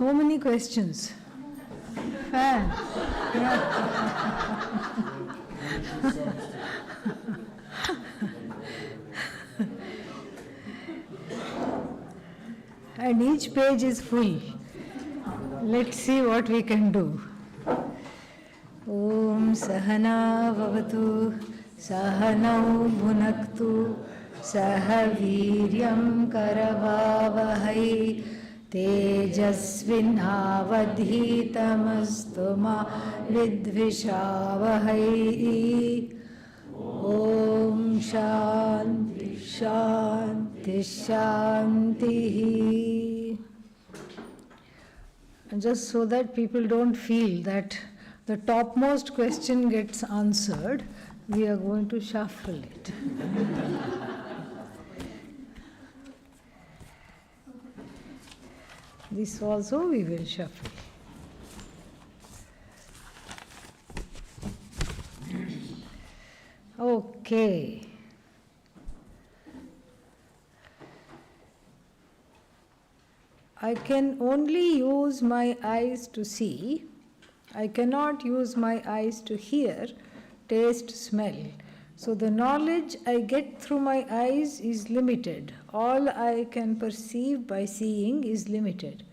So many questions. Fan. And each page is full. Let's see what we can do. Om Sahana Vavatu Sahanau Bhunaktu Sahaviryam Karavavahai Tejasvinavadhitamastu ma vidvishavahai. Om Shanti Shanti Shanti. And just so that people don't feel that the topmost question gets answered, we are going to shuffle it. This also we will shuffle. Okay. I can only use my eyes to see. I cannot use my eyes to hear, taste, smell. So the knowledge I get through my eyes is limited. All I can perceive by seeing is limited.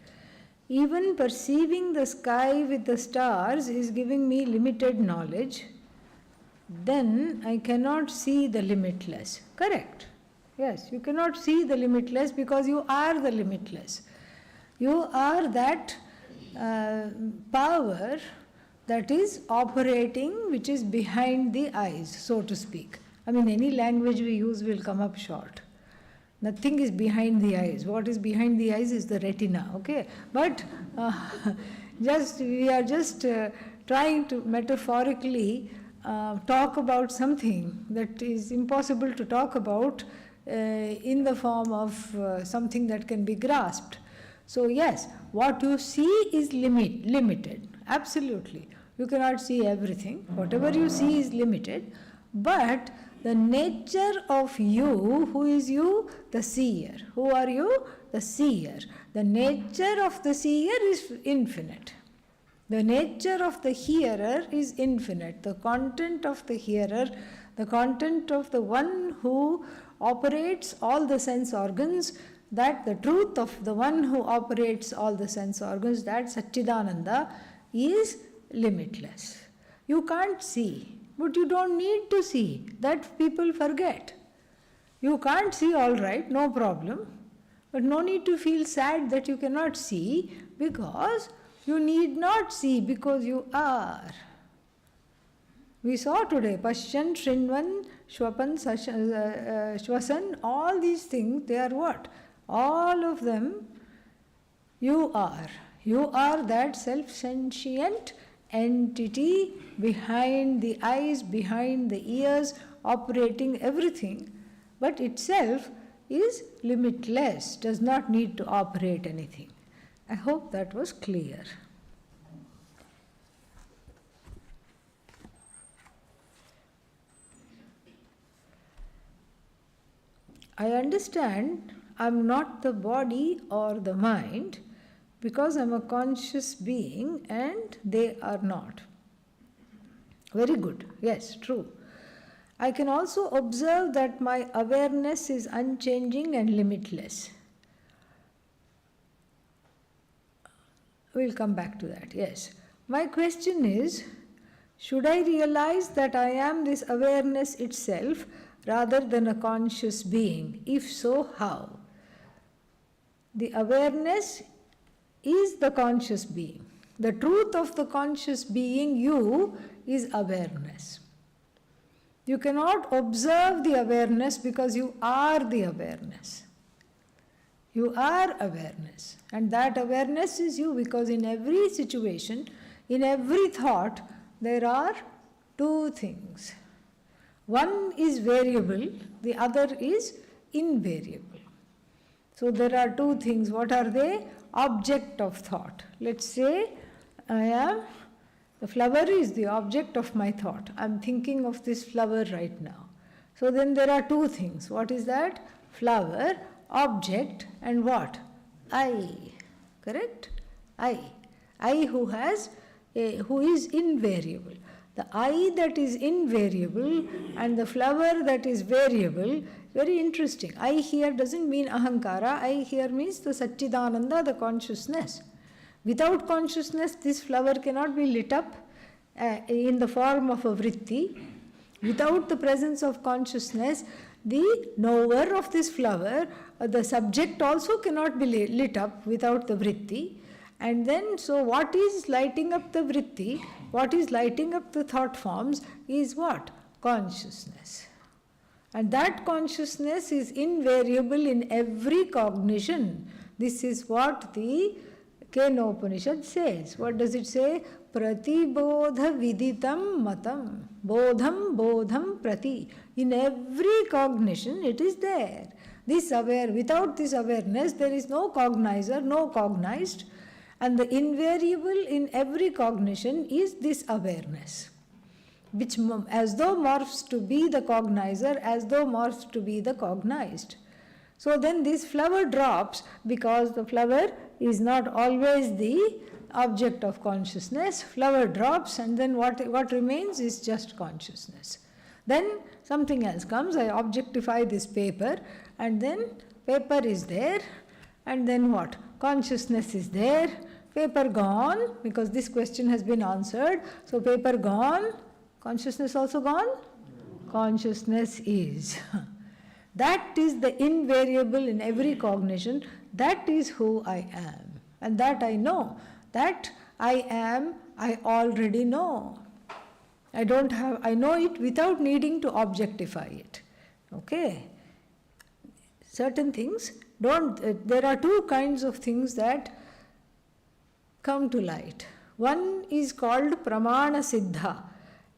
Even perceiving the sky with the stars is giving me limited knowledge. Then I cannot see the limitless. Correct? Yes, you cannot see the limitless because you are the limitless. You are that power that is operating, which is behind the eyes, so to speak. I mean, any language we use will come up short. Nothing is behind the eyes. What is behind the eyes is the retina, okay? But we are just trying to metaphorically talk about something that is impossible to talk about in the form of something that can be grasped. So yes, what you see is limited, absolutely. You cannot see everything. Whatever you see is limited, but the nature of you, who is you? The seer. Who are you? The seer. The nature of the seer is infinite. The nature of the hearer is infinite. The content of the hearer, the content of the one who operates all the sense organs, that the truth of the one who operates all the sense organs, that Satchidananda, is limitless. You can't see, but you don't need to see. That people forget. You can't see, all right, no problem. But no need to feel sad that you cannot see, because you need not see, because you are. We saw today, Pashyan, Shrinvan, Shwapan, Shwasan, all these things, they are what? All of them, you are. You are that self-sentient entity behind the eyes, behind the ears, operating everything, but itself is limitless, does not need to operate anything. I hope that was clear. I understand I'm not the body or the mind because I'm a conscious being and they are not. Very good. Yes, true. I can also observe that my awareness is unchanging and limitless. We'll come back to that. Yes. My question is, should I realize that I am this awareness itself rather than a conscious being? If so, how? The awareness is the conscious being. The truth of the conscious being, you, is awareness. You cannot observe the awareness because you are the awareness. You are awareness. And that awareness is you, because in every situation, in every thought, there are two things. One is variable, the other is invariable. So there are two things. What are they? Object of thought. Let's say the flower is the object of my thought. I'm thinking of this flower right now. So then there are two things. What is that? Flower, object, and what? I. Correct? I who has who is invariable. The I that is invariable and the flower that is variable, very interesting. I here doesn't mean ahankara, I here means the Satchidananda, the consciousness. Without consciousness, this flower cannot be lit up in the form of a vritti. Without the presence of consciousness, the knower of this flower, the subject also cannot be lit up without the vritti. And then, so what is lighting up the vritti, what is lighting up the thought forms is what? Consciousness. And that consciousness is invariable in every cognition. This is what the Kenopanishad says. What does it say? Pratibodha viditam matam. Bodham prati. In every cognition it is there. This without this awareness there is no cognizer, no cognized. And the invariable in every cognition is this awareness, which as though morphs to be the cognizer, as though morphs to be the cognized. So then this flower drops because the flower is not always the object of consciousness. Flower drops and then what remains is just consciousness. Then something else comes, I objectify this paper and then paper is there and then what? Consciousness is there, paper gone because this question has been answered. So paper gone, consciousness also gone? Consciousness is. That is the invariable in every cognition. That is who I am. And that I know. That I am, I already know. I know it without needing to objectify it. Okay? Certain things there are two kinds of things that come to light. One is called pramana siddha.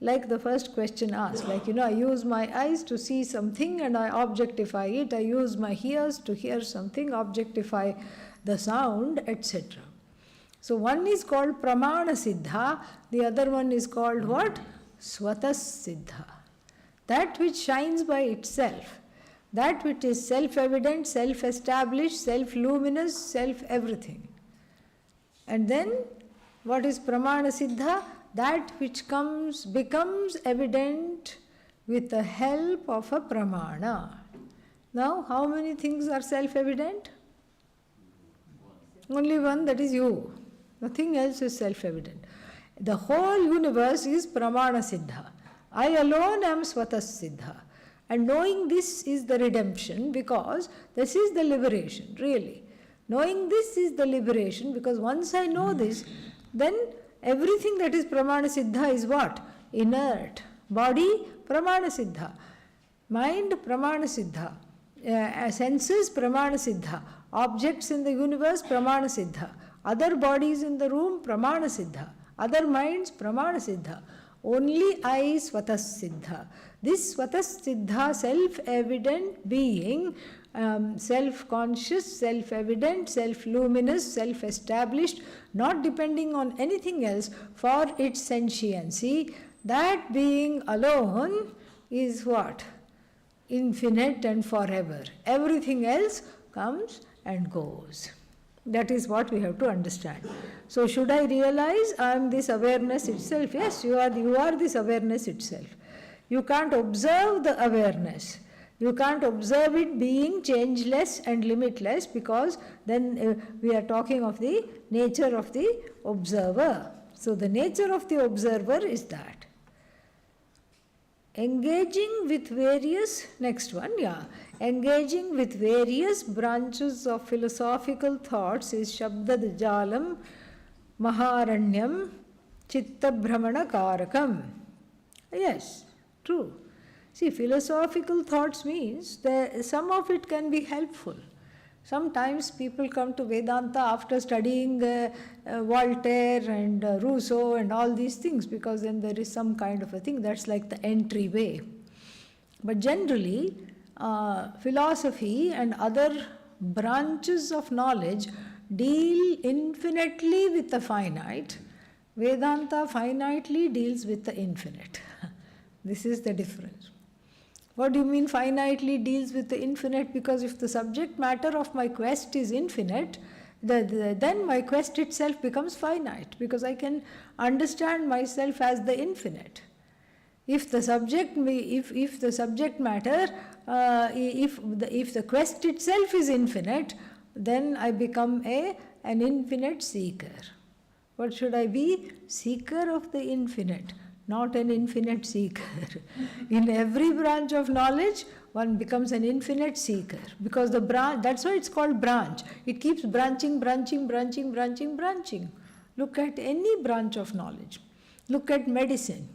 Like the first question asked, I use my eyes to see something and I objectify it. I use my ears to hear something, objectify the sound, etc. So one is called pramana siddha, the other one is called what? Swatas siddha. That which shines by itself. That which is self-evident, self-established, self-luminous, self-everything. And then, what is pramana siddha? That which becomes evident with the help of a pramana. Now, how many things are self-evident? Only one, that is you. Nothing else is self-evident. The whole universe is pramana siddha. I alone am swatas siddha. And knowing this is the redemption because this is the liberation, really. Knowing this is the liberation because once I know this, then everything that is pramana siddha is what? Inert. Body, pramana siddha. Mind, pramana siddha. Senses, pramana siddha. Objects in the universe, pramana siddha. Other bodies in the room, pramana siddha. Other minds, pramana siddha. Only I, swatas siddha. This swatas siddha, self-evident being, self-conscious, self-evident, self-luminous, self-established, not depending on anything else for its sentiency, that being alone is what? Infinite and forever. Everything else comes and goes. That is what we have to understand. So should I realize I am this awareness itself? Yes, you are this awareness itself. You can't observe the awareness. You can't observe it being changeless and limitless because then we are talking of the nature of the observer. So the nature of the observer is that. Engaging with various branches of philosophical thoughts is Shabdadjalam, Maharanyam, Chitta Brahmana Karakam. Yes, true. See, philosophical thoughts means that some of it can be helpful. Sometimes people come to Vedanta after studying Voltaire and Rousseau and all these things because then there is some kind of a thing that's like the entryway. But generally, philosophy and other branches of knowledge deal infinitely with the finite. Vedanta finitely deals with the infinite. This is the difference. What do you mean finitely deals with the infinite? Because if the subject matter of my quest is infinite, then my quest itself becomes finite, because I can understand myself as the infinite. If the subject matter, if the quest itself is infinite, then I become an infinite seeker. What should I be? Seeker of the infinite, not an infinite seeker. In every branch of knowledge, one becomes an infinite seeker, because the branch, that's why it's called branch. It keeps branching. Look at any branch of knowledge. Look at medicine.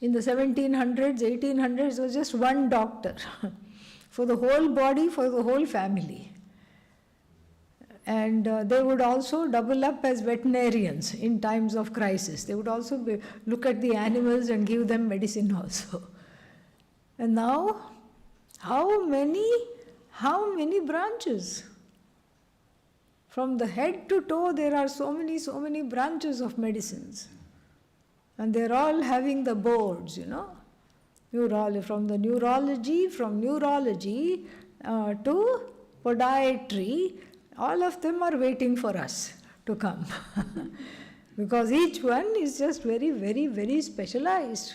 In the 1700s, 1800s, there was just one doctor for the whole body, for the whole family. And they would also double up as veterinarians in times of crisis. They would also look at the animals and give them medicine also. And now, how many branches? From the head to toe, there are so many branches of medicines. And they're all having the boards, from neurology to podiatry, all of them are waiting for us to come. Because each one is just very specialized.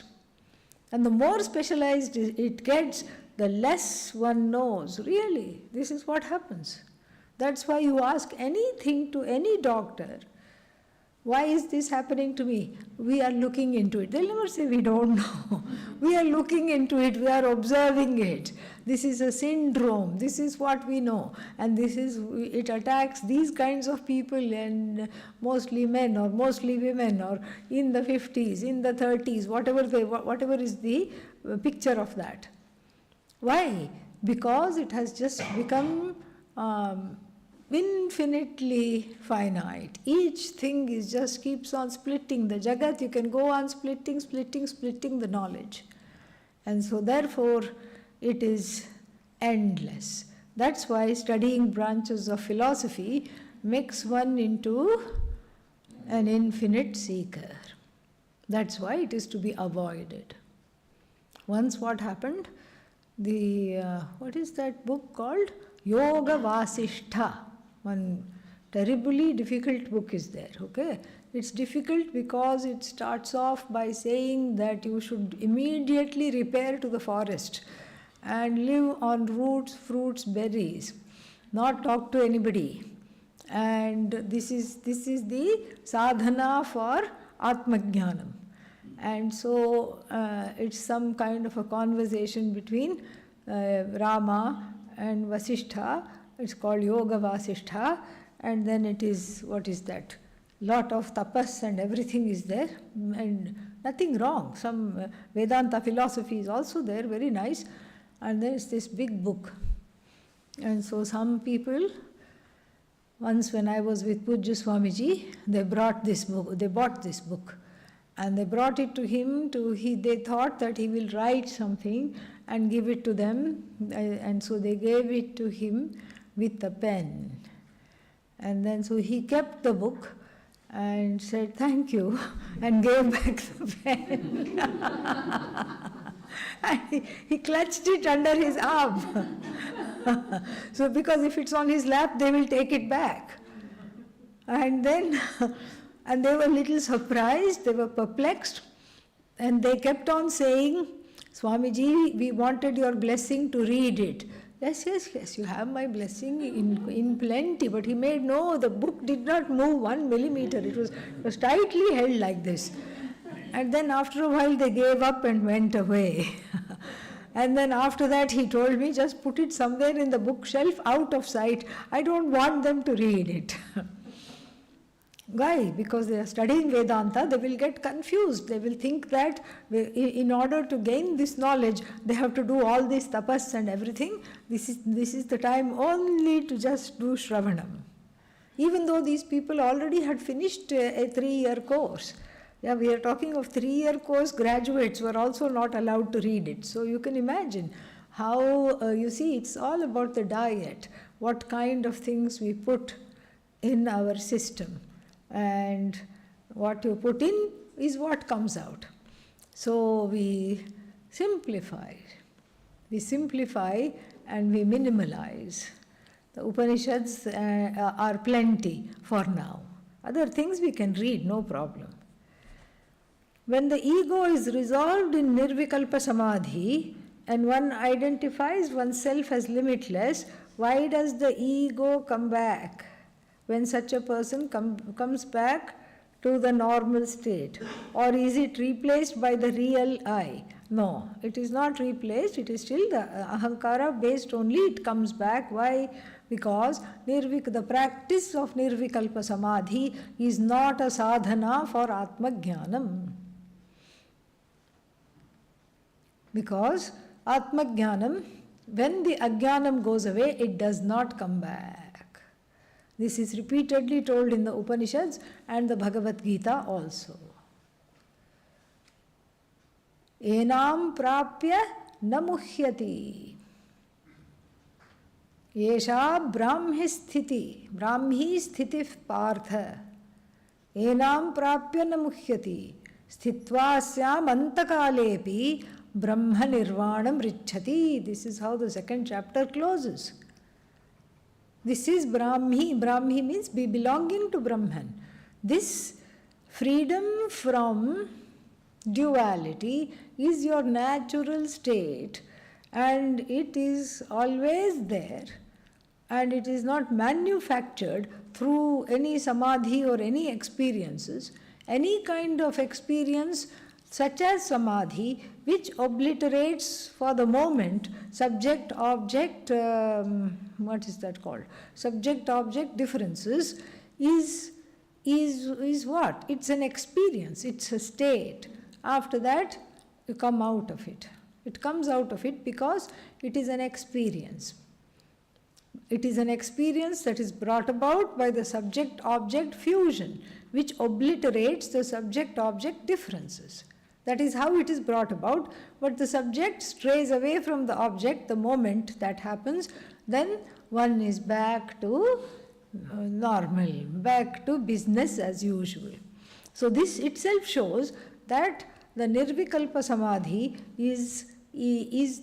And the more specialized it gets, the less one knows. Really, this is what happens. That's why you ask anything to any doctor, why is this happening to me? We are looking into it. They'll never say we don't know. We are looking into it, we are observing it. This is a syndrome, this is what we know. And it attacks these kinds of people, and mostly men or mostly women, or in the 50s, in the 30s, whatever is the picture of that. Why? Because it has just become infinitely finite. Each thing just keeps on splitting. The Jagat, you can go on splitting the knowledge. And so therefore, it is endless. That's why studying branches of philosophy makes one into an infinite seeker. That's why it is to be avoided. Once what happened? What is that book called? Yoga Vasishtha. One terribly difficult book is there, okay? It's difficult because it starts off by saying that you should immediately repair to the forest and live on roots, fruits, berries, not talk to anybody. And this is the sadhana for Atmajnanam. And so it's some kind of a conversation between Rama and Vasishtha. It's called Yoga Vasishtha, and then it is, what is that? Lot of tapas and everything is there, and nothing wrong. Some Vedanta philosophy is also there, very nice. And there is this big book. And so some people, once when I was with Pujya Swamiji, they bought this book. And they brought it to him, they thought that he will write something and give it to them. And so they gave it to him with a pen. And then so he kept the book and said thank you and gave back the pen. And he clutched it under his arm. So because if it's on his lap, they will take it back. And then and they were a little surprised, they were perplexed, and they kept on saying, Swamiji, we wanted your blessing to read it. Yes, you have my blessing in plenty. But he made the book did not move 1 millimeter. It was tightly held like this. And then after a while they gave up and went away. And then after that he told me, just put it somewhere in the bookshelf out of sight. I don't want them to read it. Why? Because they are studying Vedanta, they will get confused. They will think that in order to gain this knowledge, they have to do all this tapas and everything. This is the time only to just do Shravanam. Even though these people already had finished a 3-year course. Yeah, we are talking of 3-year course, graduates were also not allowed to read it. So you can imagine how, it's all about the diet, what kind of things we put in our system. And what you put in is what comes out. So we simplify and we minimalize. The Upanishads are plenty for now. Other things we can read, no problem. When the ego is resolved in Nirvikalpa Samadhi and one identifies oneself as limitless, why does the ego come back? When such a person comes back to the normal state? Or is it replaced by the real I? No, it is not replaced. It is still the ahankara based only. It comes back. Why? Because the practice of Nirvikalpa Samadhi is not a sadhana for Atma Jnanam. Because Atma Jnanam, when the Ajnanam goes away, it does not come back. This is repeatedly told in the Upanishads and the Bhagavad Gita also. Enam prapya namuhyati. Yesha brahmi sthiti partha. Enam prapya namuhyati. Sthitva syam antakalepi Brahma Nirvanam Richati. This is how the second chapter closes. This is Brahmi. Brahmi means be belonging to Brahman. This freedom from duality is your natural state, and it is always there, and it is not manufactured through any samadhi or any experiences. Any kind of experience such as samadhi, which obliterates for the moment subject-object, what is that called? Subject-object differences, is what? It's an experience, it's a state. After that, you come out of it. It comes out of it because it is an experience. It is an experience that is brought about by the subject-object fusion, which obliterates the subject-object differences. That is how it is brought about, but the subject strays away from the object the moment that happens, then one is back to normal, back to business as usual. So this itself shows that the Nirvikalpa Samadhi is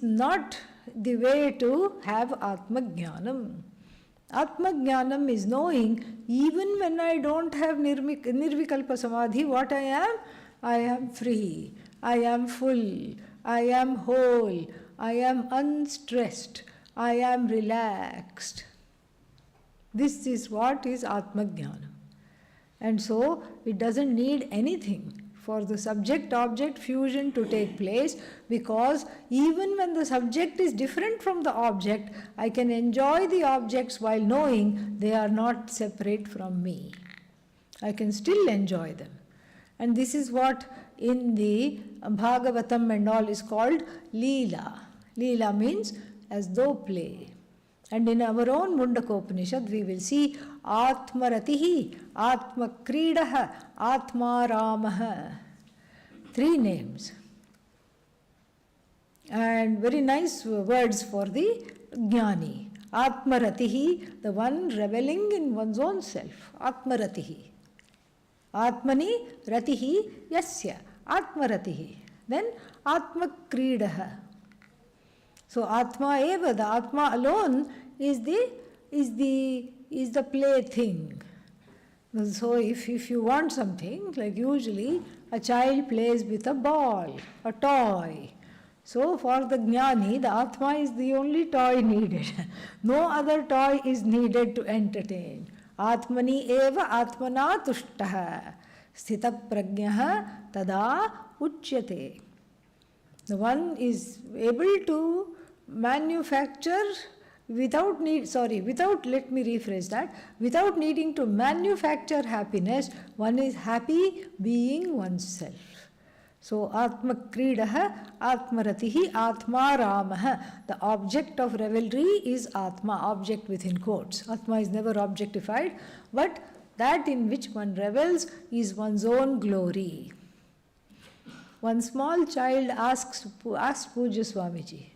not the way to have Atma Jnanam. Atma Jnanam is knowing, even when I don't have Nirvikalpa Samadhi, what I am? I am free, I am full, I am whole, I am unstressed, I am relaxed. This is what is Atma Jnana. And so it doesn't need anything for the subject-object fusion to take place, because even when the subject is different from the object, I can enjoy the objects while knowing they are not separate from me. I can still enjoy them. And this is what in the Bhagavatam and all is called Leela. Leela means as though play. And in our own Mundakopanishad we will see Atmaratihi, Atmakridaha, Atmaramaha. 3 names. And very nice words for the Jnani. Atmaratihi, the one reveling in one's own self. Atmaratihi. Atmani ratihi yasya, Atmaratihi. Then Atma Kridaha. So Atma eva, the Atma alone is the plaything. So if you want something, like usually a child plays with a ball, a toy. So for the Jnani, the Atma is the only toy needed. No other toy is needed to entertain. Atmani eva atmana tushtaha sthita prajnaha tada uchyate. The one is able to manufacture without needing to manufacture happiness, one is happy being oneself. So Atma Kridaha, Atmaratihi, Atma Ramaha. The object of revelry is Atma, object within quotes. Atma is never objectified, but that in which one revels is one's own glory. One small child asked Puja Swamiji,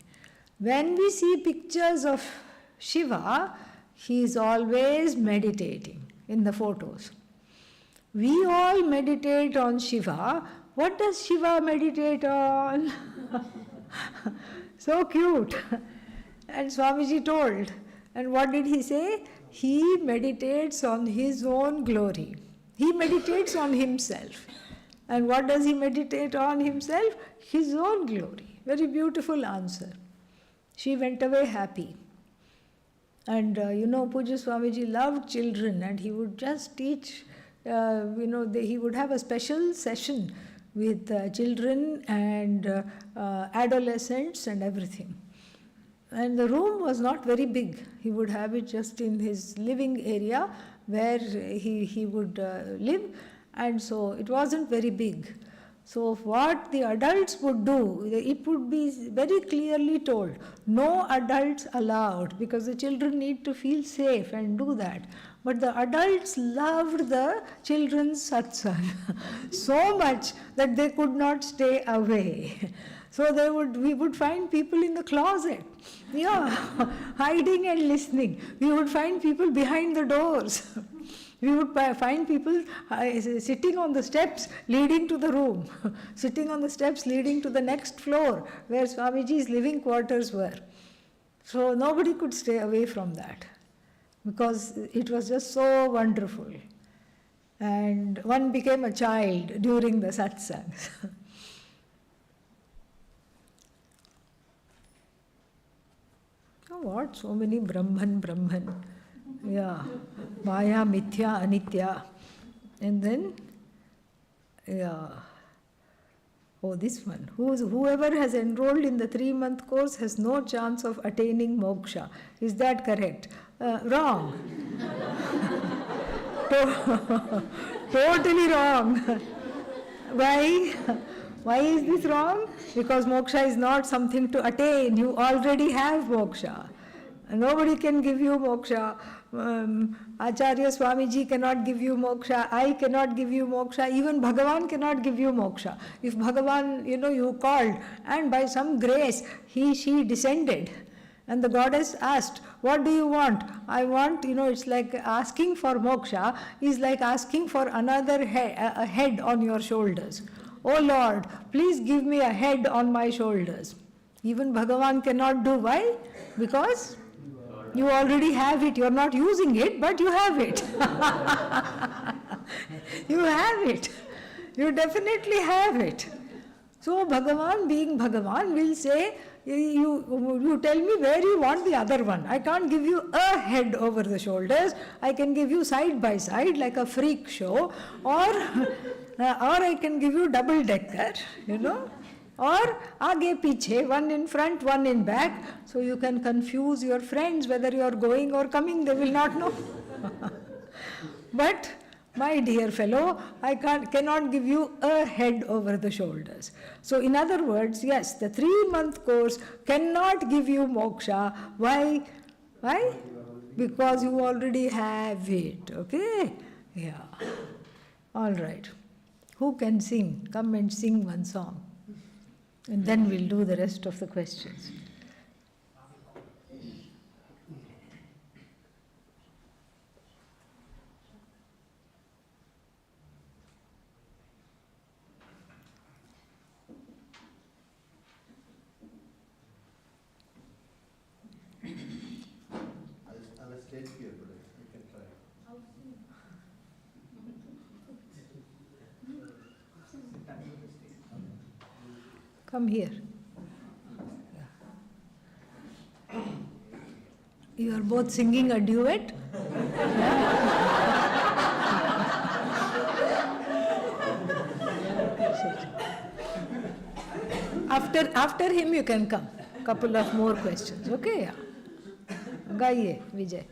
when we see pictures of Shiva, he is always meditating in the photos. We all meditate on Shiva. What does Shiva meditate on? So cute. And Swamiji told And what did he say? He meditates on his own glory. He meditates on himself. And what does he meditate on himself? His own glory. Very beautiful answer. She went away happy. And Puja Swamiji loved children, and he would just teach, he would have a special session with children and adolescents and everything. And the room was not very big. He would have it just in his living area where he would live, and so it wasn't very big. So what the adults would do, it would be very clearly told, no adults allowed, because the children need to feel safe and do that. But the adults loved the children's satsanga so much that they could not stay away. So we would find people in the closet, hiding and listening. We would find people behind the doors. We would find people sitting on the steps leading to the room, sitting on the steps leading to the next floor where Swamiji's living quarters were. So nobody could stay away from that because it was just so wonderful. And one became a child during the satsangs. Oh, what? So many Brahman. Yeah. Maya, Mithya, Anitya. And then, this one. Whoever has enrolled in the 3-month course has no chance of attaining moksha. Is that correct? Wrong. Totally wrong. Why? Why is this wrong? Because moksha is not something to attain. You already have moksha. Nobody can give you moksha. Acharya Swamiji cannot give you moksha. I cannot give you moksha. Even Bhagavan cannot give you moksha. If Bhagavan, you called and by some grace she descended and the goddess asked, what do you want? I want, it's like asking for moksha is like asking for another a head on your shoulders. Oh Lord, please give me a head on my shoulders. Even Bhagavan cannot do. Why? Because you already have it. You are not using it, but you have it. You have it. You definitely have it. So Bhagavan, being Bhagavan, will say, you tell me where you want the other one. I can't give you a head over the shoulders. I can give you side by side like a freak show, or I can give you double decker, or aage piche, one in front, one in back, so you can confuse your friends whether you are going or coming. They will not know. But my dear fellow, I cannot give you a head over the shoulders. So in other words, yes, the 3-month course cannot give you moksha. Why? Why? Because you already have it. Okay? Yeah. All right. Who can sing? Come and sing one song. And then we'll do the rest of the questions. I'll stay here, but you can try. Come here. You are both singing a duet? After him you can come. Couple of more questions. Okay? Gaiye, Vijay.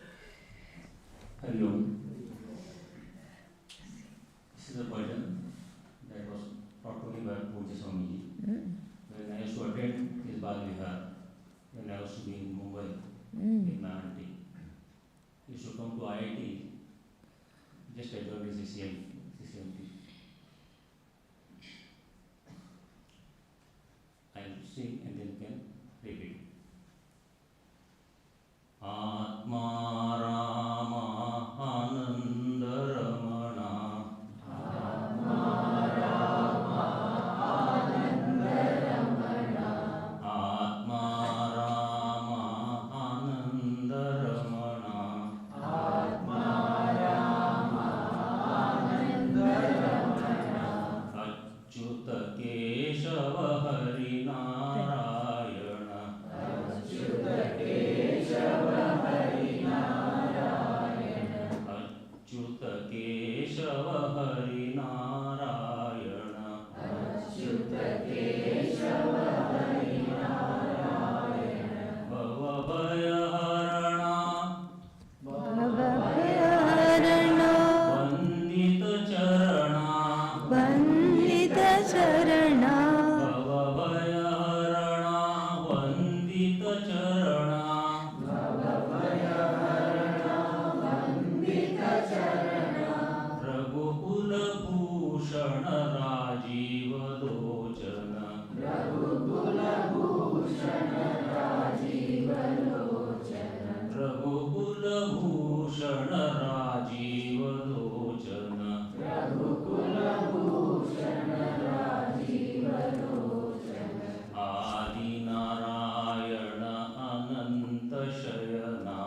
Hello. This is a question that was taught to me by Puja Swamiji. When I used to attend his Bal Vihar, when I was to be in Mumbai with my auntie, he used to come to IIT, just I joined his CCMP. I'll sing and then you can repeat. Atma Rama Ananda Ramana. Atma Rama Ananda Ramana. Atma Rama Ananda Ramana. Keshav Hari Narayan भवभयहरणा वन्दित चरणा भवभयहरणा वन्दित चरणा रघुकुलभूषण राजीव लोचन रघुकुलभूषण राजीव लोचन आदिनारायण अनंत शयना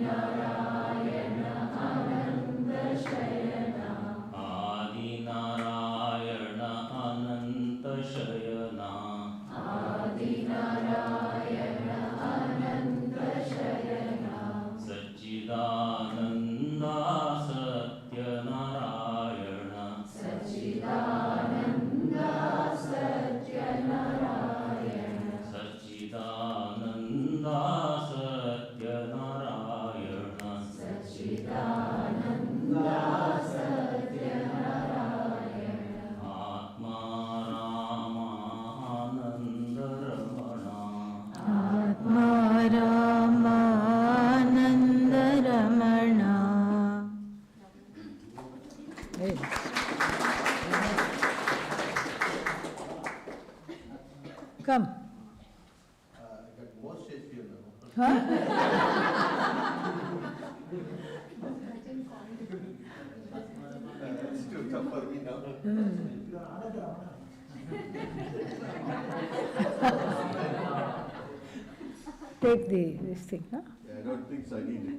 आदिनारायण अनंत शयना सच्चिदानंदा सत्यनारायण सच्चिदानंदा सत्यनारायण आत्मा Ramanand Ramana Ramananda Ramana. Very nice. Come. I got more stage fear now. Huh? It's too tough for me now. Take this thing, huh? Yeah, I don't think so. I need it.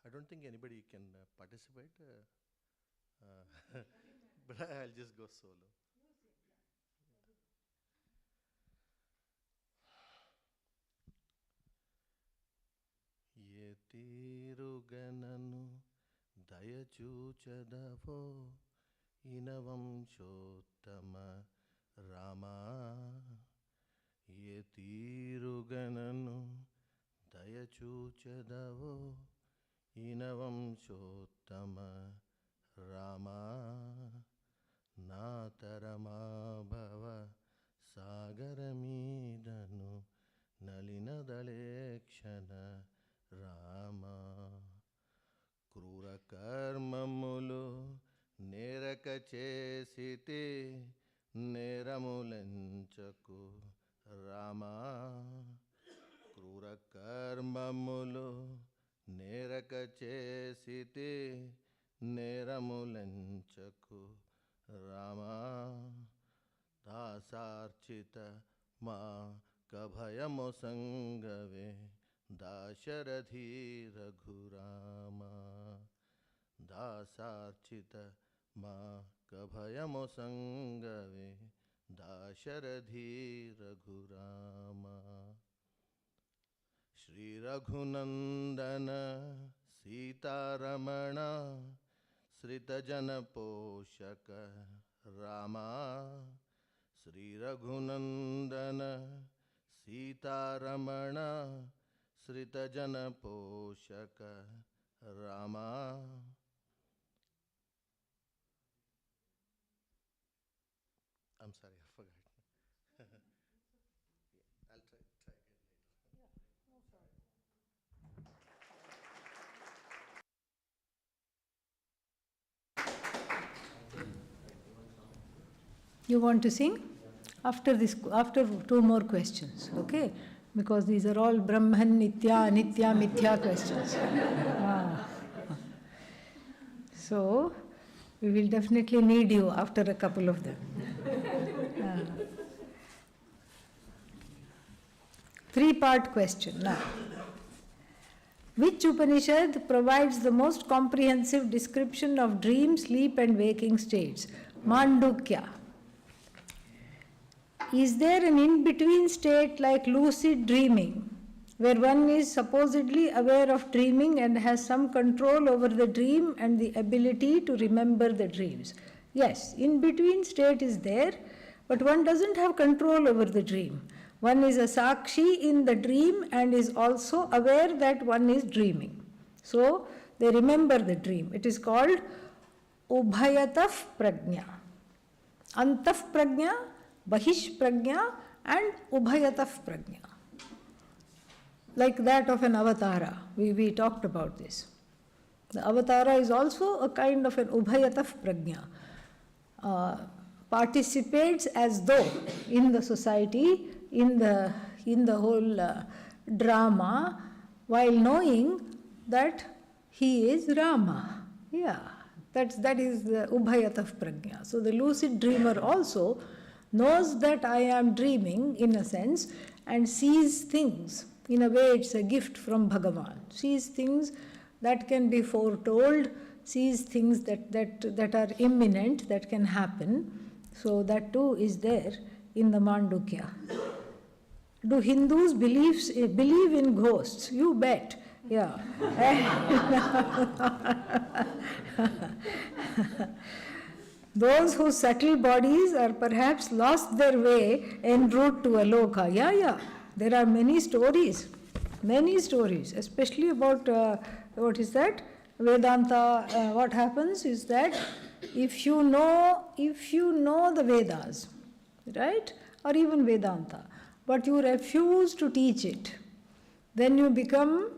I don't think anybody can participate, but I'll just go solo. Ye tirugananu dayachuchadavo inavamshottama Rama. Ye tirugananu dayachuchadavo inavamshottama Rama. Natarama sagaramidanu nalinadalekshana Rama. Krura karmamulu neraka chesite neramulanchaku Rama. Krura karmamulu neraka chesite neramulanchaku Rama. Dasarchita ma kabhayamosangave Dasharadhi Raghurama. Dasarchita ma kabhayamosangave Dasharadhi Raghurama. Shri Raghunandana Sitaramana Sritajana Poshaka Rama. Shri Raghunandana Sitaramana Sritajana Poshaka Rama. I'm sorry, I forgot. I'll try again later. You want to sing? After two more questions, okay? Because these are all Brahman, Nitya, Anitya, Mithya questions. So, we will definitely need you after a couple of them. Three-part question now. Which Upanishad provides the most comprehensive description of dream, sleep and waking states? Mandukya. Is there an in-between state like lucid dreaming, where one is supposedly aware of dreaming and has some control over the dream and the ability to remember the dreams? Yes, in-between state is there, but one doesn't have control over the dream. One is a sakshi in the dream and is also aware that one is dreaming. So, they remember the dream. It is called Ubhayataf Prajna. Antaf Prajna, Bahish Prajna and Ubhayataf Prajna. Like that of an avatara. We talked about this. The avatara is also a kind of an Ubhayataf Prajna. Participates as though in the society, in the whole drama, while knowing that he is Rama. Yeah, that is the Ubhayataf Prajna. So the lucid dreamer also knows that I am dreaming in a sense and sees things. In a way, it's a gift from Bhagavan. Sees things that can be foretold, sees things that are imminent, that can happen. So that too is there in the Mandukya. Do Hindus believe in ghosts? You bet. Yeah. Those whose subtle bodies are perhaps lost their way en route to Aloka. Yeah. There are many stories, especially about, what is that? Vedanta. What happens is that if you know the Vedas, right? Or even Vedanta, but you refuse to teach it, then you become,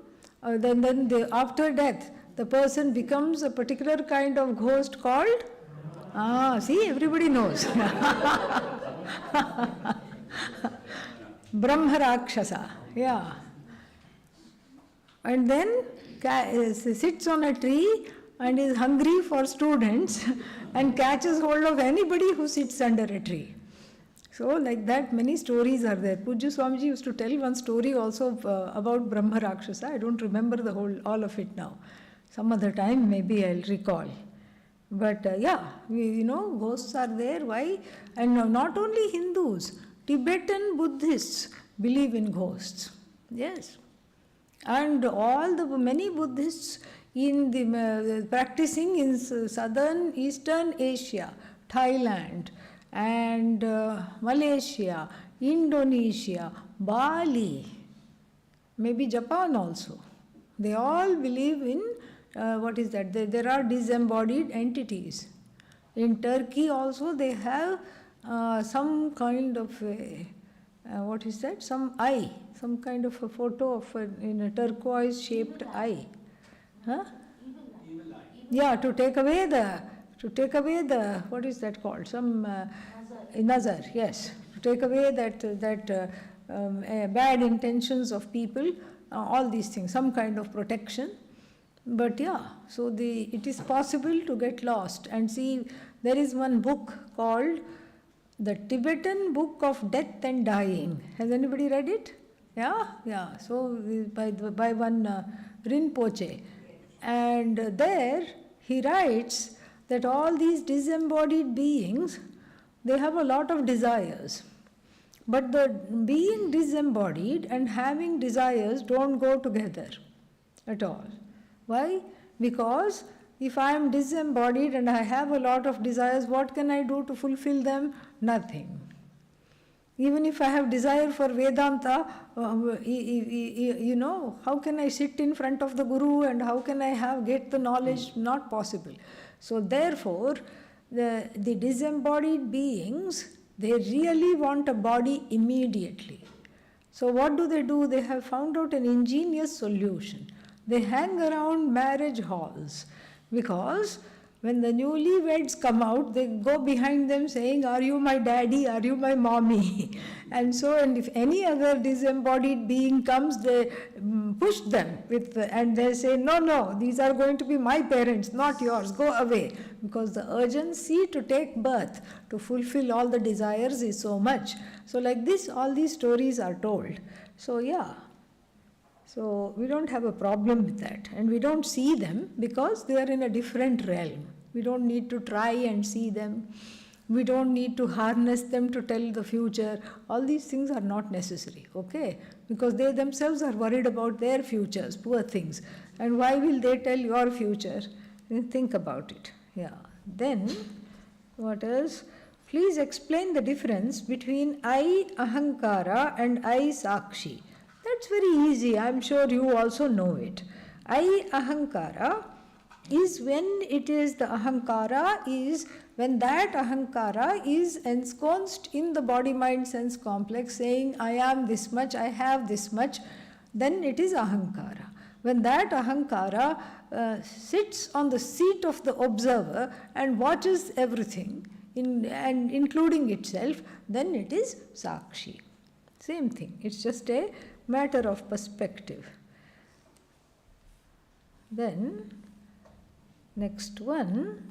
after death, the person becomes a particular kind of ghost called, see, everybody knows. Brahma Rakshasa, yeah. And then sits on a tree and is hungry for students and catches hold of anybody who sits under a tree. So like that, many stories are there. Pujya Swamiji used to tell one story also about Brahma Rakshasa. I don't remember all of it now. Some other time maybe I'll recall. But ghosts are there. Why? And not only Hindus, Tibetan Buddhists believe in ghosts. Yes. And many Buddhists in the practicing in southern Eastern Asia, Thailand and Malaysia, Indonesia, Bali, maybe Japan also. They all believe in what is that? There are disembodied entities. In Turkey also they have some kind of what is that? Some eye, some kind of a photo of in a turquoise shaped eye. Huh? Yeah, to take away the what is that called? Some nazar, yes. To take away that bad intentions of people, all these things, some kind of protection. But yeah, so it is possible to get lost and see. There is one book called The Tibetan Book of Death and Dying. Has anybody read it? Yeah. So by one Rinpoche. And there he writes that all these disembodied beings, they have a lot of desires. But the being disembodied and having desires don't go together at all. Why? Because if I am disembodied and I have a lot of desires, what can I do to fulfill them? Nothing. Even if I have desire for Vedanta, how can I sit in front of the Guru and how can I get the knowledge? Not possible. So therefore, the disembodied beings, they really want a body immediately. So what do? They have found out an ingenious solution. They hang around marriage halls because When the newlyweds come out, they go behind them saying, "Are you my daddy? Are you my mommy?" And so, and if any other disembodied being comes, they push them and they say, "No, no, these are going to be my parents, not yours, go away." Because the urgency to take birth, to fulfill all the desires is so much. So like this, all these stories are told. So yeah. So we don't have a problem with that, and we don't see them because they are in a different realm. We don't need to try and see them. We don't need to harness them to tell the future. All these things are not necessary, okay? Because they themselves are worried about their futures, poor things. And why will they tell your future? Think about it. Yeah. Then, what else? Please explain the difference between I Ahankara and I Sakshi. That's very easy. I'm sure you also know it. I Ahankara is when it is the Ahankara is when that Ahankara is ensconced in the body-mind sense complex, saying, "I am this much, I have this much," then it is Ahankara. When that Ahankara sits on the seat of the observer and watches everything, and including itself, then it is Sakshi. Same thing. It's just a matter of perspective. Then, next one.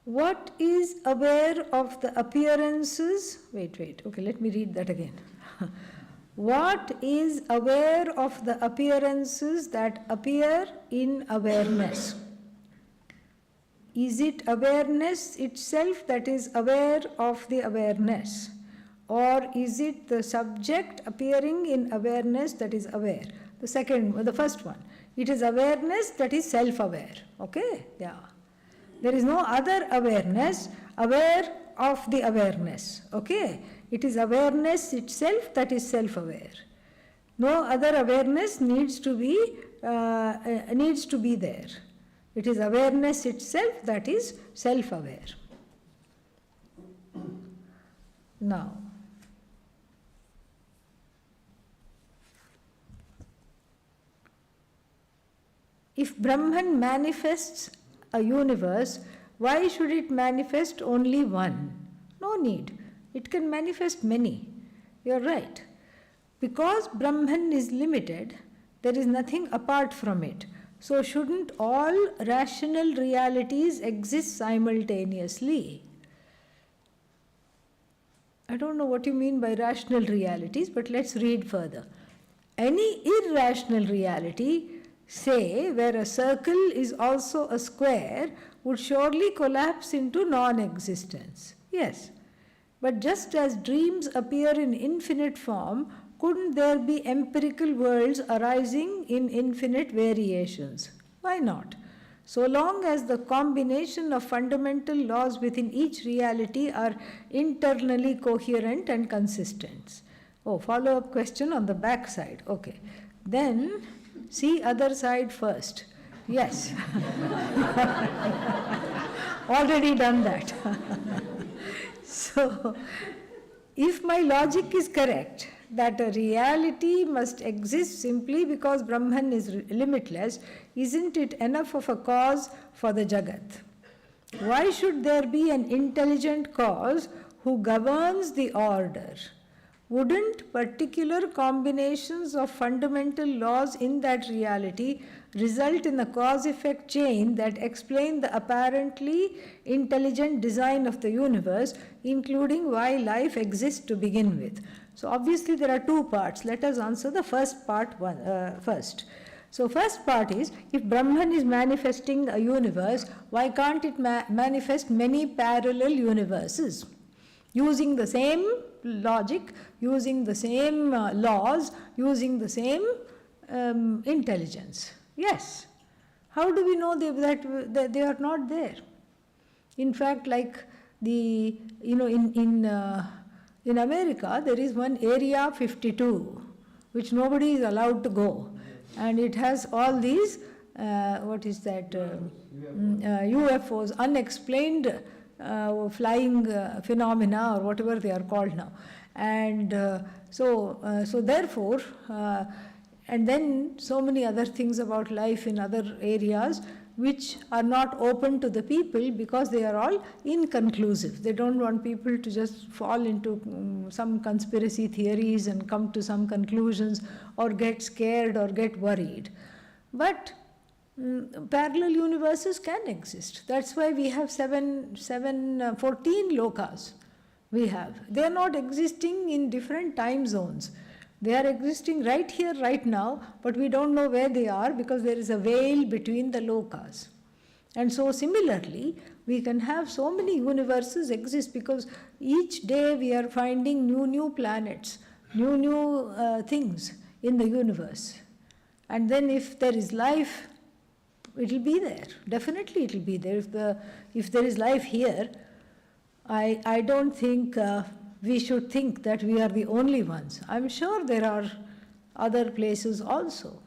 What is aware of the appearances? Wait. Okay, let me read that again. What is aware of the appearances that appear in awareness? Is it awareness itself that is aware of the awareness? Or is it the subject appearing in awareness that is aware? The first one. It is awareness that is self-aware. Okay? Yeah. There is no other awareness aware of the awareness. Okay? It is awareness itself that is self-aware. No other awareness needs to be there. It is awareness itself that is self-aware. Now, if Brahman manifests a universe, why should it manifest only one? No need. It can manifest many. You're right. Because Brahman is limited, there is nothing apart from it. So shouldn't all rational realities exist simultaneously? I don't know what you mean by rational realities, but let's read further. Any irrational reality, say where a circle is also a square, would surely collapse into non-existence. Yes. But just as dreams appear in infinite form, couldn't there be empirical worlds arising in infinite variations? Why not? So long as the combination of fundamental laws within each reality are internally coherent and consistent. Oh, follow-up question on the back side. Okay. Then, see other side first. Yes. Already done that. So, if my logic is correct, that a reality must exist simply because Brahman is limitless, isn't it enough of a cause for the Jagat? Why should there be an intelligent cause who governs the order? Wouldn't particular combinations of fundamental laws in that reality result in a cause-effect chain that explain the apparently intelligent design of the universe, including why life exists to begin with? So obviously there are two parts. Let us answer the first part first. So first part is, if Brahman is manifesting a universe, why can't it manifest many parallel universes? Using the same logic, using the same laws, using the same intelligence. Yes. How do we know that they are not there? In fact, like in America, there is one Area 52, which nobody is allowed to go. And it has all these, UFOs, unexplained flying phenomena or whatever they are called now. And so therefore, and then so many other things about life in other areas which are not open to the people because they are all inconclusive. They don't want people to just fall into some conspiracy theories and come to some conclusions or get scared or get worried. But parallel universes can exist. That's why we have 14 lokas. We have. They are not existing in different time zones. They are existing right here, right now, but we don't know where they are because there is a veil between the lokas. And so similarly, we can have so many universes exist because each day we are finding new planets, new things in the universe. And then if there is life, it will be there. Definitely it will be there. If there is life here, I don't think we should think that we are the only ones. I'm sure there are other places also.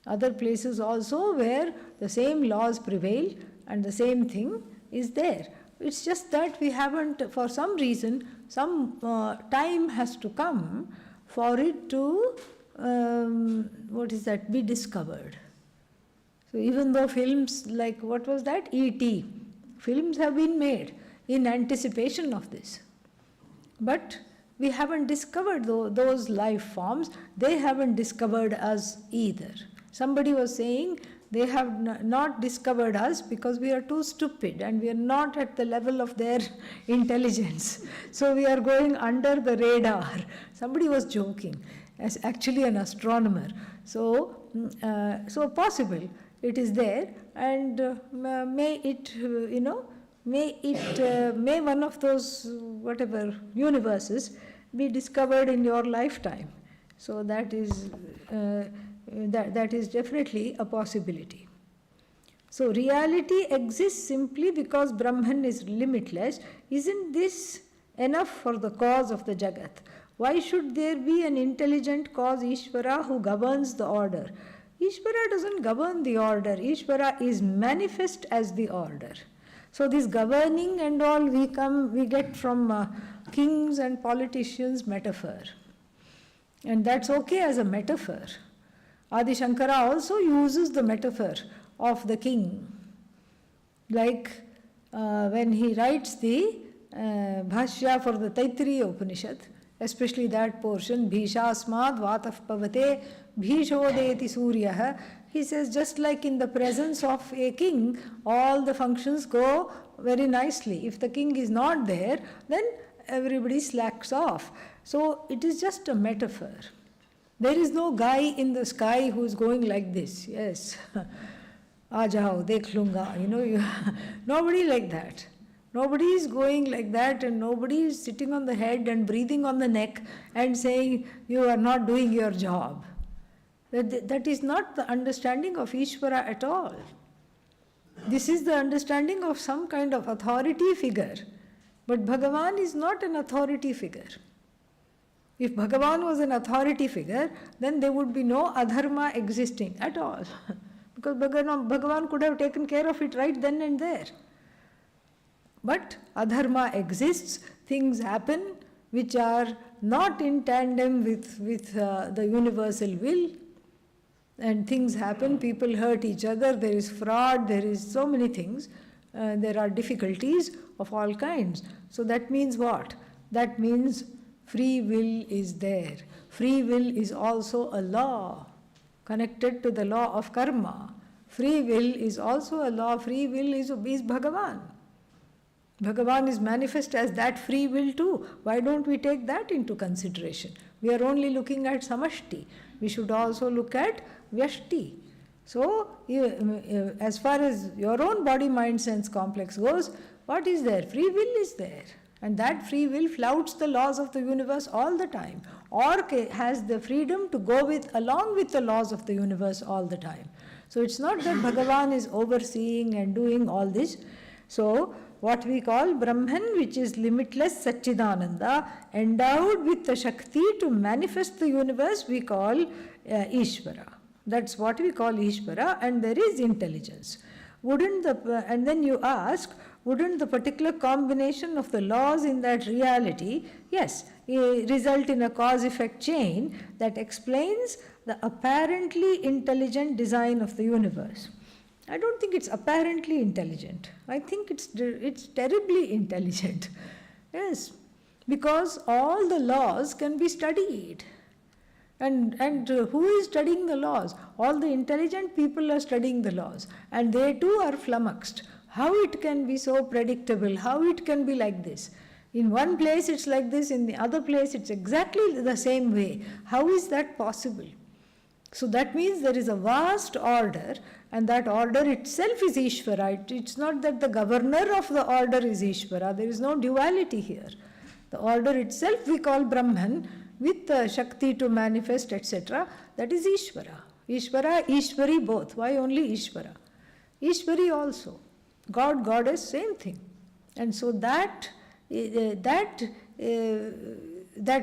Other places also where the same laws prevail and the same thing is there. It's just that we haven't, for some reason, some time has to come for it to, be discovered. So even though films like, what was that? E.T. Films have been made in anticipation of this. But we haven't discovered those life forms. They haven't discovered us either. Somebody was saying they have not discovered us because we are too stupid and we are not at the level of their intelligence. So we are going under the radar. Somebody was joking, as actually an astronomer. So possible it is there, and may one of those whatever universes be discovered in your lifetime. So that is definitely a possibility. So reality exists simply because Brahman is limitless. Isn't this enough for the cause of the Jagat? Why should there be an intelligent cause, Ishvara, who governs the order? Ishvara doesn't govern the order. Ishvara is manifest as the order. So this governing and all we get from kings and politicians metaphor. And that's okay as a metaphor. Adi Shankara also uses the metaphor of the king. Like when he writes the Bhashya for the Taittiriya Upanishad, especially that portion, Bhishasmad Vataf Pavate Bhishodeti Suryaha, he says just like in the presence of a king, all the functions go very nicely. If the king is not there, then everybody slacks off. So it is just a metaphor. There is no guy in the sky who is going like this. Yes, Aajao, dekh lunga. Nobody like that. Nobody is going like that, and nobody is sitting on the head and breathing on the neck and saying, you are not doing your job. That is not the understanding of Ishvara at all. This is the understanding of some kind of authority figure. But Bhagavan is not an authority figure. If Bhagavan was an authority figure, then there would be no adharma existing at all. Because Bhagavan could have taken care of it right then and there. But adharma exists, things happen which are not in tandem with the universal will. And things happen, people hurt each other, there is fraud, there is so many things. There are difficulties of all kinds. So that means what? That means free will is there. Free will is also a law connected to the law of karma. Free will is also a law. Free will is Bhagavan. Bhagavan is manifest as that free will too. Why don't we take that into consideration? We are only looking at samashti. We should also look at vyashti. So, as far as your own body, mind, sense complex goes, what is there? Free will is there. And that free will flouts the laws of the universe all the time, or has the freedom to go along with the laws of the universe all the time. So it's not that Bhagavan is overseeing and doing all this. So what we call Brahman, which is limitless Satchidananda, endowed with the Shakti to manifest the universe, we call Ishvara. That's what we call Ishvara, and there is intelligence. And then you ask, wouldn't the particular combination of the laws in that reality, yes, result in a cause-effect chain that explains the apparently intelligent design of the universe? I don't think it's apparently intelligent. I think it's terribly intelligent. Yes, because all the laws can be studied. And who is studying the laws? All the intelligent people are studying the laws. And they too are flummoxed. How it can be so predictable? How it can be like this? In one place it's like this, in the other place it's exactly the same way. How is that possible? So that means there is a vast order, and that order itself is Ishvara. It's not that the governor of the order is Ishvara. There is no duality here. The order itself we call Brahman, with Shakti to manifest, etc. That is Ishvara. Ishvara, Ishvari both. Why only Ishvara? Ishvari also. God, Goddess, same thing. And so that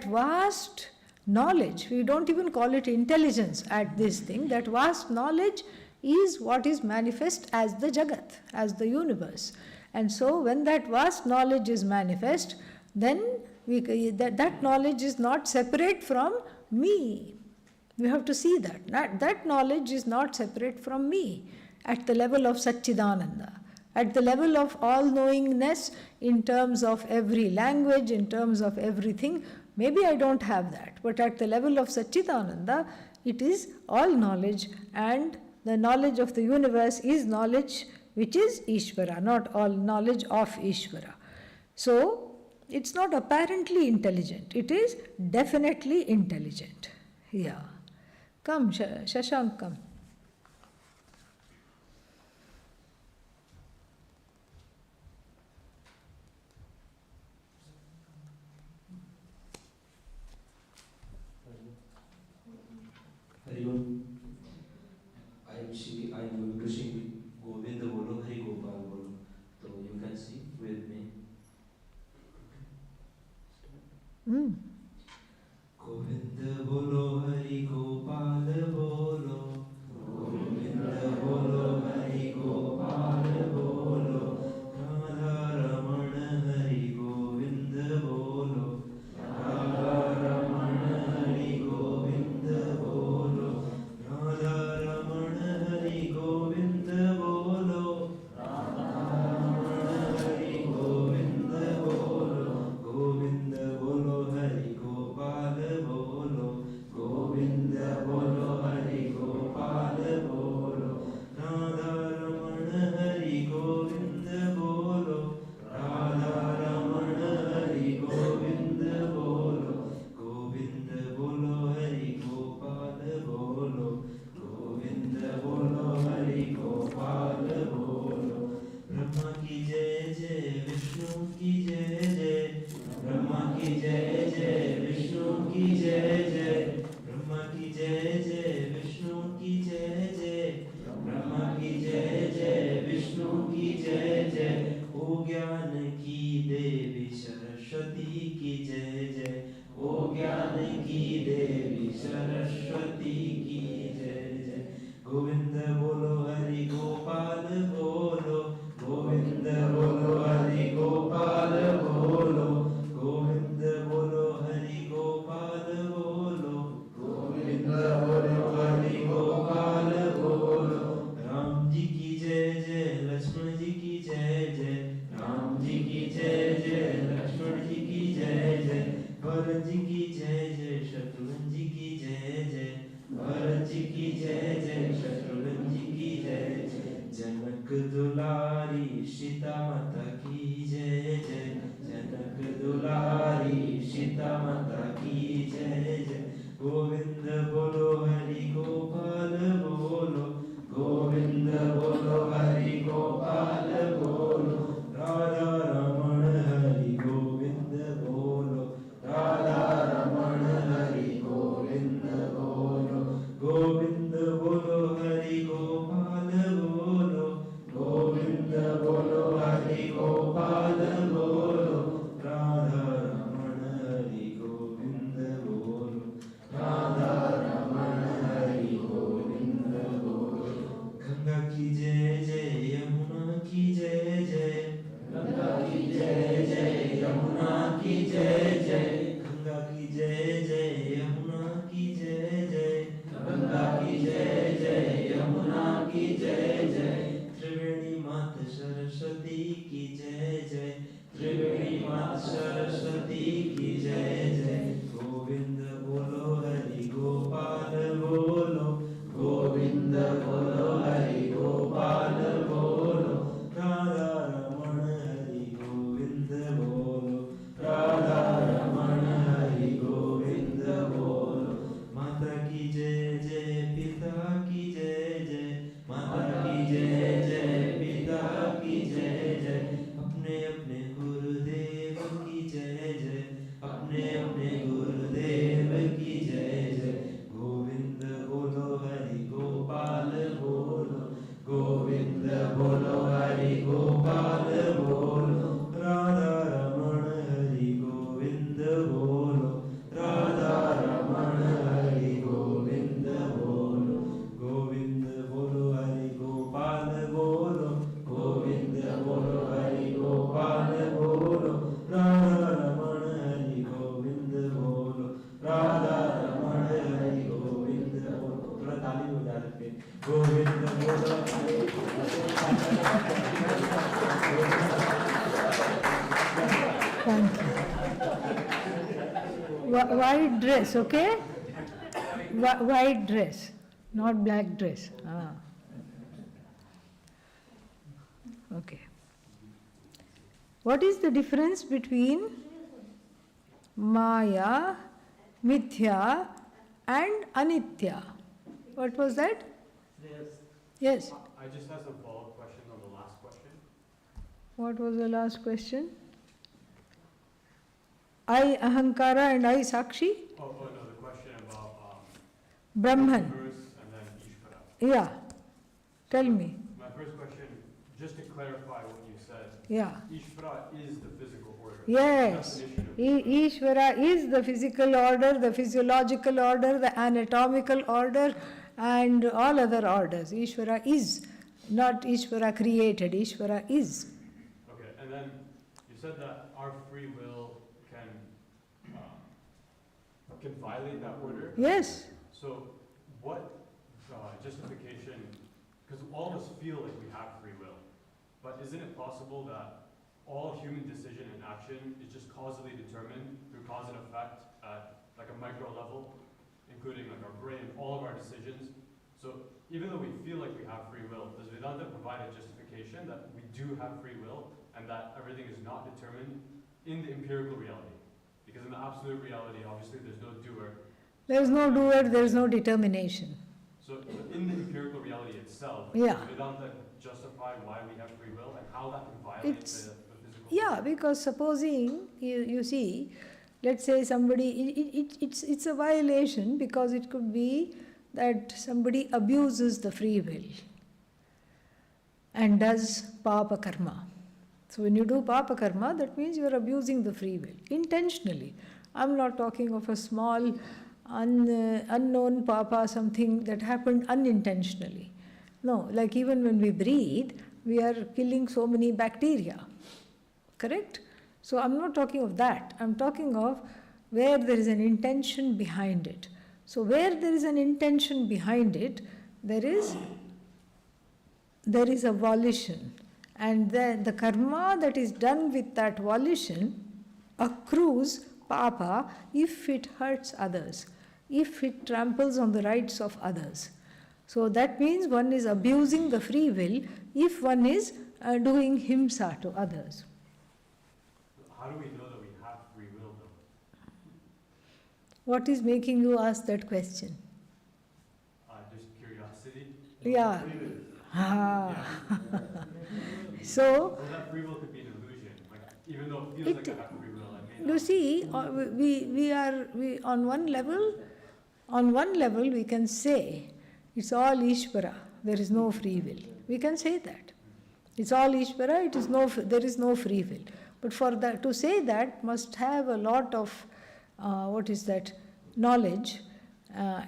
vast knowledge, we don't even call it intelligence at this thing, that vast knowledge is what is manifest as the Jagat, as the universe. And so when that vast knowledge is manifest, then that knowledge is not separate from me. We have to see that. That knowledge is not separate from me at the level of Satchidananda, at the level of all-knowingness in terms of every language, in terms of everything. Maybe I don't have that, but at the level of Satchidananda, it is all knowledge, and the knowledge of the universe is knowledge which is Ishvara, not all knowledge of Ishvara. So, it's not apparently intelligent, it is definitely intelligent. Yeah. Come, Shashank, come. Hariom. I am going to sing Govinda Bolo, Hari Gopal Bolo. So you can sing with me. Govinda Bolo, Hari Gopal Bolo. Govinda Bolo, Hari Gopal Bolo. Radha Ramana Hari Govinda Bolo. Radha Ramana Hari Govinda Bolo. Radha Ramana Hari Govinda Bolo. Radha Ramana Hari Govinda Bolo. Govinda Bolo Hari Gopal Bolo. Govinda Bolo Hari Gopal Bolo. Radha Ramana Hari Govinda Bolo. Radha Ramana Hari Govinda Bolo. Govinda Bolo Hari Gopal Bolo. Govinda Bolo Hari Gopal Bolo. Brahma ki jai jai, Vishnu ki jai jai. Brahma ki jai jai, Vishnu ki jai jai. Brahma ki jai jai, Vishnu ki jai jai. Brahma ki jai jai, Vishnu ki jai jai. O ज्ञान की देवी सरस्वती की जय जय. O ज्ञान की देवी सरस्वती की जय जय. गोविंद बोलो हरि गोपाल बोलो. गोविंद बोलो हरि गोपाल बोलो. गोविंद बोलो हरि गोपाल बोलो. गोविंद बोलो हरि गोपाल बोलो. राम जी की जय जय, लक्ष्मण जी की जय जय. राम जी की जय जय, लक्ष्मण जी की जय जय. भरत जी की जय जय, शत्रुघ्न जी की जय जय. भरत जी की जय जय, शत्रुघ्न जी की जय जय. जनक दुलारी सीता माता की जय जय. जनक दुलारी सीता माता की जय जय. गोविंद बोलो हरि गोपाल बोलो. गोविंद बोलो हरि गोपाल बोलो. राधा रमण हरि गोविंद बोलो. राधा रमण हरि गोविंद बोलो. गोविंद बोलो हरि गोपाल बोलो. गोविंद बोलो हरि गोपाल बोलो. राधा रमण हरि गोविंद बोलो. राधा रमण हरि गोविंद बोलो. गंगा की जय जय जय यमुना की जय जय गंगा की जय जय यमुना की जय जय गंगा की जय जय यमुना की जय जय त्रिवेणी मात सरस्वती की जय जय त्रिवेणी मात सरस्वती की जय जय गोविंद बोलो हरि गोपाल बोलो गोविंद बोलो हरि गोपाल बोलो राधा रमण हरि गोविंद बोलो राधा रमण हरि गोविंद बोलो माता की जय जय पिता की जय जय माता की जय जय पिता की जय जय अपने अपने गुरुदेव की जय जय अपने अपने गुरुदेव की जय जय गोविंद बोलो हरि गोपाल बोलो गोविंद बोलो हरि गोपाल बोलो राधा रमण हरि गोविंद बोलो राधा रमण हरि गोविंद बोलो गोविंद बोलो हरि गोपाल बोलो गोविंद बोलो हरि गोपाल बोलो राधा रमण हरि गोविंद बोलो राधा रमण हरि गोविंद बोलो थोड़ा ताली बजा के गोविंद बोलो Thank you. White dress, okay? White dress, not black dress. Ah. Okay. What is the difference between Maya, Mithya and Anitya? What was that? Yes. I just have some follow-up question on the last question. What was the last question? I Ahankara and I Sakshi? Oh no, the question about Brahman. verse and then Ishvara. Yeah. Tell me. My first question, just to clarify what you said, Yeah. Ishvara is the physical order. Yes. Definition of Ishvara is the physical order, the physiological order, the anatomical order, and all other orders. Ishvara is, not Ishvara created, Ishvara is. Okay, and then you said that our free will can violate that order. Yes. So what justification, because all of us feel like we have free will, but isn't it possible that all human decision and action is just causally determined through cause and effect at like a micro level, including like our brain, all of our decisions? So even though we feel like we have free will, does Vedanta provide a justification that we do have free will and that everything is not determined in the empirical reality? Because in the absolute reality, obviously there's no doer. There is no doer, there is no determination. So in the empirical reality itself, Yeah. does Vedanta justify why we have free will and how that can violate It's- the physical? Yeah, because supposing, you see, let's say somebody, it's a violation because it could be that somebody abuses the free will and does papa karma. So when you do papa karma, that means you are abusing the free will intentionally. I'm not talking of a small unknown papa, something that happened unintentionally. No, like even when we breathe, we are killing so many bacteria. Correct? So I'm not talking of that. I'm talking of where there is an intention behind it. So where there is an intention behind it, there is a volition. And then the karma that is done with that volition accrues papa if it hurts others, if it tramples on the rights of others. So that means one is abusing the free will if one is doing himsa to others. How do we know that we have free will though? What is making you ask that question? Just curiosity. Yeah. Ah. So, So that free will could be an illusion. Like even though it feels like I have free will, I may you not. see, we on one level we can say it's all Ishvara, there is no free will. We can say that. It's all Ishvara, there is no free will. But for that, to say that must have a lot of, knowledge.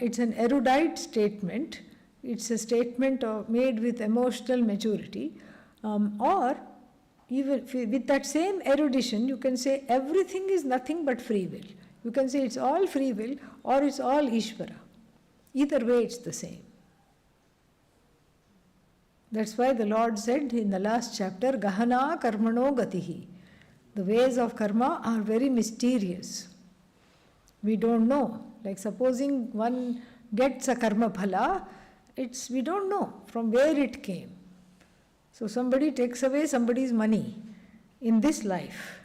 It's an erudite statement. It's a statement made with emotional maturity. Or Even with that same erudition, you can say everything is nothing but free will. You can say it's all free will or it's all Ishvara. Either way, it's the same. That's why the Lord said in the last chapter, Gahana karmano gatihi. The ways of karma are very mysterious. We don't know. Like supposing one gets a karma phala, we don't know from where it came. So somebody takes away somebody's money in this life.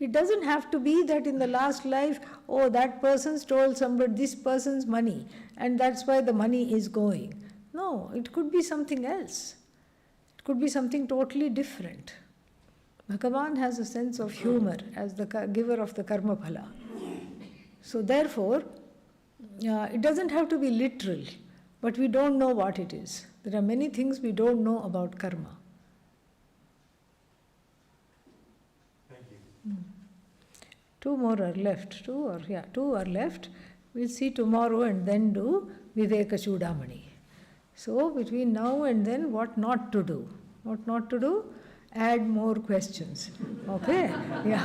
It doesn't have to be that in the last life, oh, that person stole this person's money and that's why the money is going. No, it could be something else. It could be something totally different. Bhagavan has a sense of humor as the giver of the karma phala. So therefore, it doesn't have to be literal, but we don't know what it is. There are many things we don't know about karma. Thank you. Two more are left. Two are left. We'll see tomorrow and then do Viveka Chudamani. So between now and then, what not to do? What not to do? Add more questions. Okay? Yeah.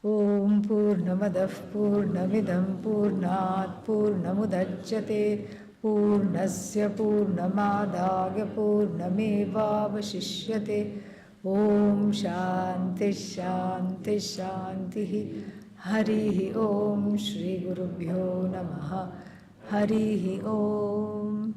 Om Purnamadah Purnamidam Purnat Purnamudachyate Purnasya Purnamadaya Purnameva Vashishyate. Om Shanti Shanti Shanti. Harihi Om Shri Gurubhyo Namaha. Harihi Om.